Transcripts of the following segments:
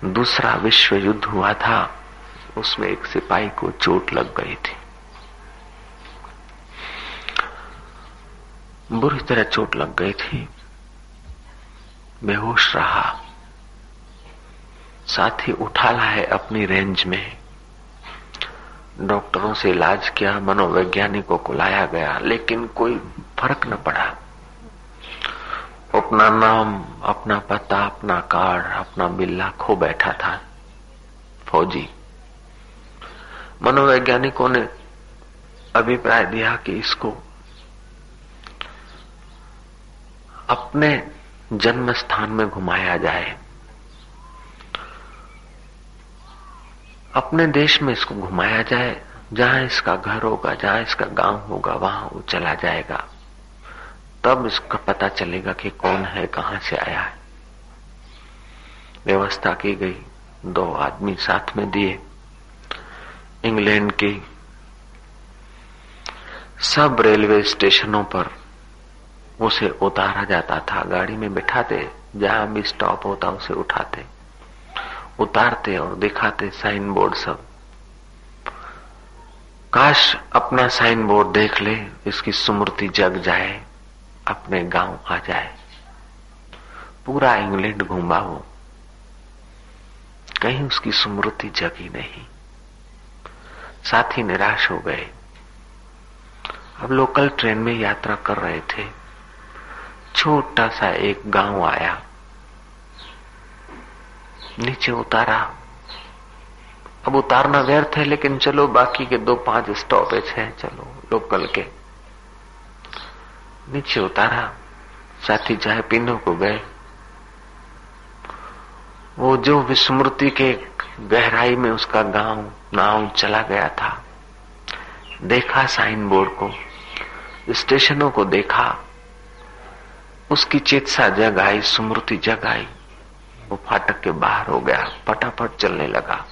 दूसरा विश्व युद्ध हुआ था, उसमें एक सिपाही को चोट लग गई थी, बुरी तरह चोट लग गई थी, बेहोश रहा। साथ ही उठा लाए अपनी रेंज में, डॉक्टरों से इलाज किया, मनोवैज्ञानिकों को लाया गया, लेकिन कोई फर्क न पड़ा। अपना नाम, अपना पता, अपना कार्ड, अपना बिल्ला खो बैठा था फौजी। मनोवैज्ञानिकों ने अभिप्राय दिया कि इसको अपने जन्म स्थान में घुमाया जाए, अपने देश में इसको घुमाया जाए, जहां इसका घर होगा, जहां इसका गांव होगा, वहां वो चला जाएगा, तब इसका पता चलेगा कि कौन है, कहां से आया है। व्यवस्था की गई, 2 आदमी साथ में दिए। इंग्लैंड के सब रेलवे स्टेशनों पर उसे उतारा जाता था, गाड़ी में बिठाते, जहां भी स्टॉप होता उसे उठाते, उतारते और दिखाते साइन बोर्ड सब। काश अपना साइन बोर्ड देख ले, इसकी स्मृति जग जाए, अपने गांव आ जाए। पूरा इंग्लैंड घूमा वो, कहीं उसकी स्मृति जगी नहीं। साथी निराश हो गए। अब लोकल ट्रेन में यात्रा कर रहे थे, छोटा सा एक गांव आया, नीचे उतारा। अब उतारना व्यर्थ है, लेकिन चलो बाकी के 2-5 स्टॉपेज हैं, चलो लोकल के। नीचे उतारा, साथी चाय पीने को गए। वो जो विस्मृति के गहराई में उसका नाव चला गया था, देखा साइन बोर्ड को, स्टेशनों को देखा, उसकी चेतसा जग आई, स्मृति जग आई। वो फाटक के बाहर हो गया, फटाफट चलने लगा,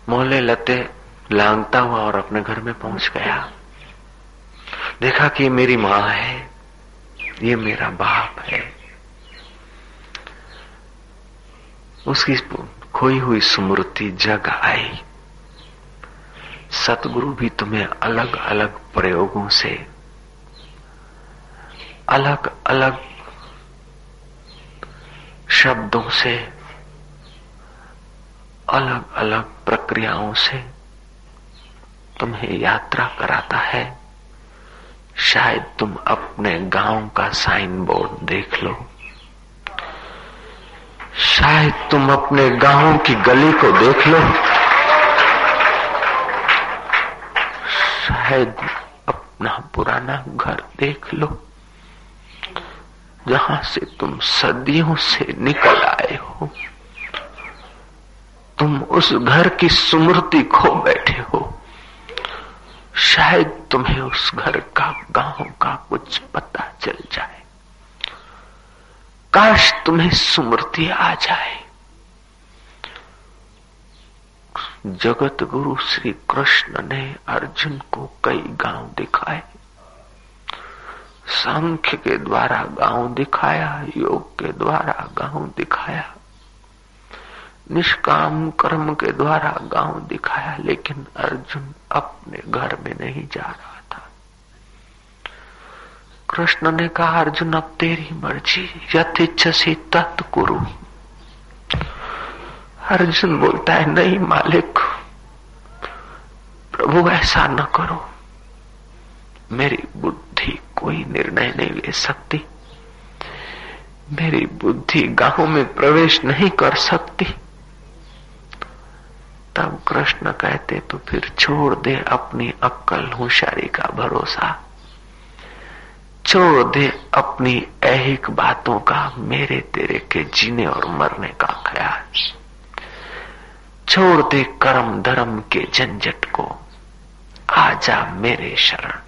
मोहल्ले लते लांघता हुआ और अपने घर में पहुंच गया। देखा कि ये मेरी माँ है, ये मेरा बाप है। उसकी खोई हुई स्मृति जग आई। सतगुरु भी तुम्हें अलग अलग प्रयोगों से, अलग अलग शब्दों से, अलग अलग प्रक्रियाओं से तुम्हें यात्रा कराता है। शायद तुम अपने गांव का साइन बोर्ड देख लो, शायद तुम अपने गांव की गली को देख लो, शायद अपना पुराना घर देख लो, जहां से तुम सदियों से निकल आए हो। तुम उस घर की स्मृति खो बैठे हो। शायद तुम्हें उस घर का, गांव का कुछ पता चल जाए। काश तुम्हें स्मृति आ जाए। जगत गुरु श्री कृष्ण ने अर्जुन को कई गांव दिखाए। सांख्य के द्वारा गांव दिखाया, योग के द्वारा गांव दिखाया, निष्काम कर्म के द्वारा गांव दिखाया, लेकिन अर्जुन अपने घर में नहीं जा रहा था। कृष्ण ने कहा, अर्जुन अब तेरी मर्जी, यथेच्छसि तत् कुरु। अर्जुन बोलता है, नहीं मालिक, प्रभु ऐसा न करो, मेरी बुद्धि कोई निर्णय नहीं ले सकती, मेरी बुद्धि गांव में प्रवेश नहीं कर सकती। तब कृष्ण कहते, तो फिर छोड़ दे अपनी अक्ल होशियारी का भरोसा, छोड़ दे अपनी ऐहिक बातों का, मेरे तेरे के जीने और मरने का ख्याल, छोड़ दे कर्म धर्म के झंझट को, आजा मेरे शरण।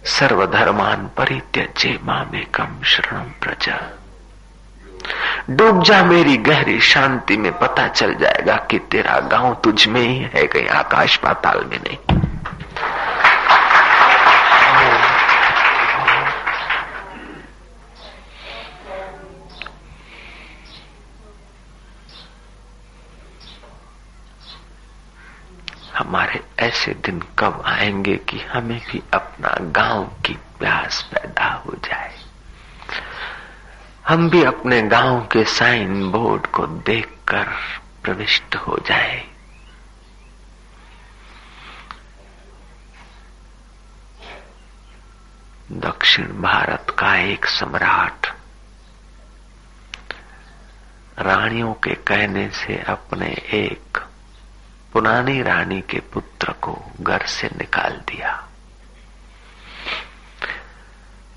सर्वधर्मान परित्यज्य मामेकं शरणं व्रज। डूब जा मेरी गहरी शांति में, पता चल जाएगा कि तेरा गांव तुझ में ही है, कहीं आकाश पाताल में नहीं। हमारे ऐसे दिन कब आएंगे कि हमें भी अपना गांव की प्यास पैदा हो जाए, हम भी अपने गांव के साइन बोर्ड को देखकर प्रविष्ट हो जाए। दक्षिण भारत का एक सम्राट रानियों के कहने से अपने एक पुरानी रानी के पुत्र को घर से निकाल दिया।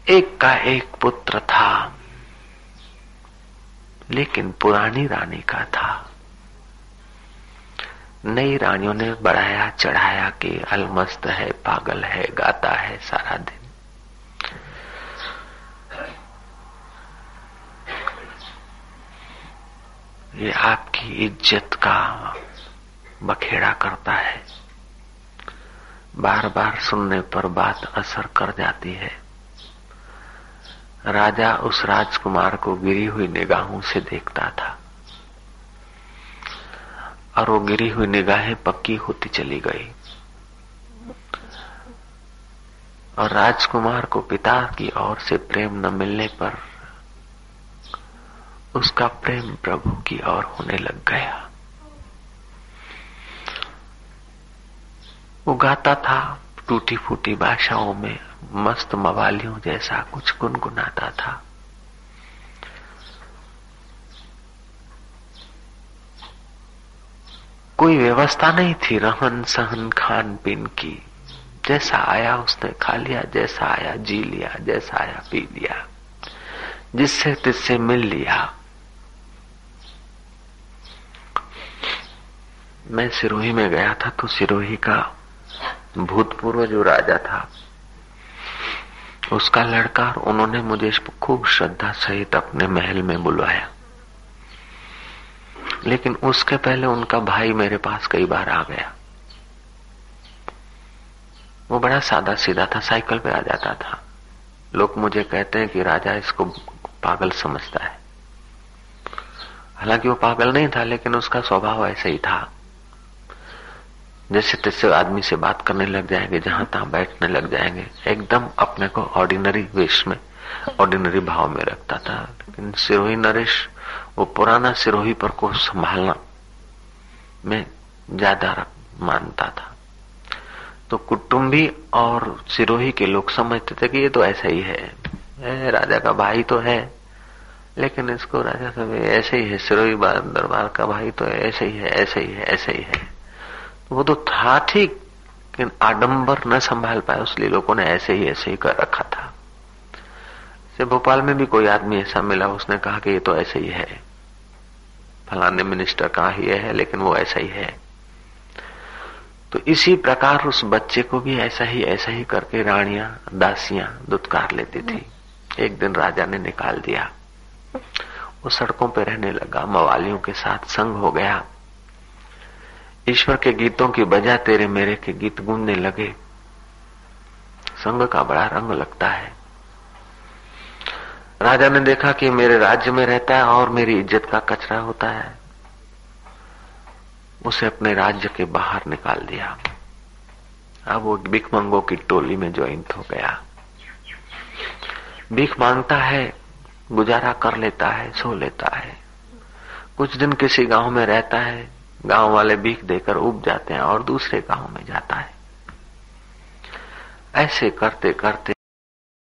एक का एक पुत्र था, लेकिन पुरानी रानी का था। नई रानियों ने बढ़ाया चढ़ाया कि अलमस्त है, पागल है, गाता है सारा दिन। ये आपकी इज्जत का बखेड़ा करता है। बार बार सुनने पर बात असर कर जाती है। राजा उस राजकुमार को गिरी हुई निगाहों से देखता था और वो गिरी हुई निगाहें पक्की होती चली गई और राजकुमार को पिता की ओर से प्रेम न मिलने पर उसका प्रेम प्रभु की ओर होने लग गया। वो गाता था टूटी फूटी भाषाओं में, मस्त मवालियों जैसा कुछ गुनगुनाता था। कोई व्यवस्था नहीं थी रहन सहन खान पीन की। जैसा आया उसने खा लिया, जैसा आया जी लिया, जैसा आया पी लिया, जिससे तिससे मिल लिया। मैं सिरोही में गया था तो सिरोही का भूतपूर्व जो राजा था उसका लड़का, और उन्होंने मुझे खूब श्रद्धा सहित अपने महल में बुलवाया। लेकिन उसके पहले उनका भाई मेरे पास कई बार आ गया। वो बड़ा सादा सीधा था, साइकिल पे आ जाता था। लोग मुझे कहते हैं कि राजा इसको पागल समझता है। हालांकि वो पागल नहीं था, लेकिन उसका स्वभाव ऐसा ही था। जैसे तैसे आदमी से बात करने लग जाएंगे, जहां तहां बैठने लग जाएंगे, एकदम अपने को ऑर्डिनरी वेश में, ऑर्डिनरी भाव में रखता था। लेकिन सिरोही नरेश वो पुराना सिरोही पर को संभालना में ज्यादा मानता था। तो कुटुंबी और सिरोही के लोग समझते थे कि ये तो ऐसा ही है, राजा का भाई तो है, लेकिन इसको राजा सब ऐसे ही है, सिरोही दरबार का भाई तो ऐसे ही है, ऐसे ही है, ऐसे ही है। वो तो था ठीक, लेकिन आडंबर न संभाल पाए, इसलिए लोगों ने ऐसे ही कर रखा था। से भोपाल में भी कोई आदमी ऐसा मिला, उसने कहा कि ये तो ऐसे ही है, फलाने मिनिस्टर का ही है, लेकिन वो ऐसा ही है। तो इसी प्रकार उस बच्चे को भी ऐसा ही करके रानियां दासियां दुत्कार लेती थी। एक दिन राजा ने निकाल दिया, वो सड़कों पे रहने लगा, मवालियों के साथ संग हो गया। ईश्वर के गीतों की बजा तेरे मेरे के गीत गूंजने लगे। संग का बड़ा रंग लगता है। राजा ने देखा कि मेरे राज्य में रहता है और मेरी इज्जत का कचरा होता है, उसे अपने राज्य के बाहर निकाल दिया। अब वो भिखमंगों की टोली में ज्वाइंट हो गया। भीख मांगता है, गुजारा कर लेता है, सो लेता है। कुछ दिन किसी गांव में रहता है, गांव वाले भीख देकर उब जाते हैं और दूसरे गांव में जाता है। ऐसे करते करते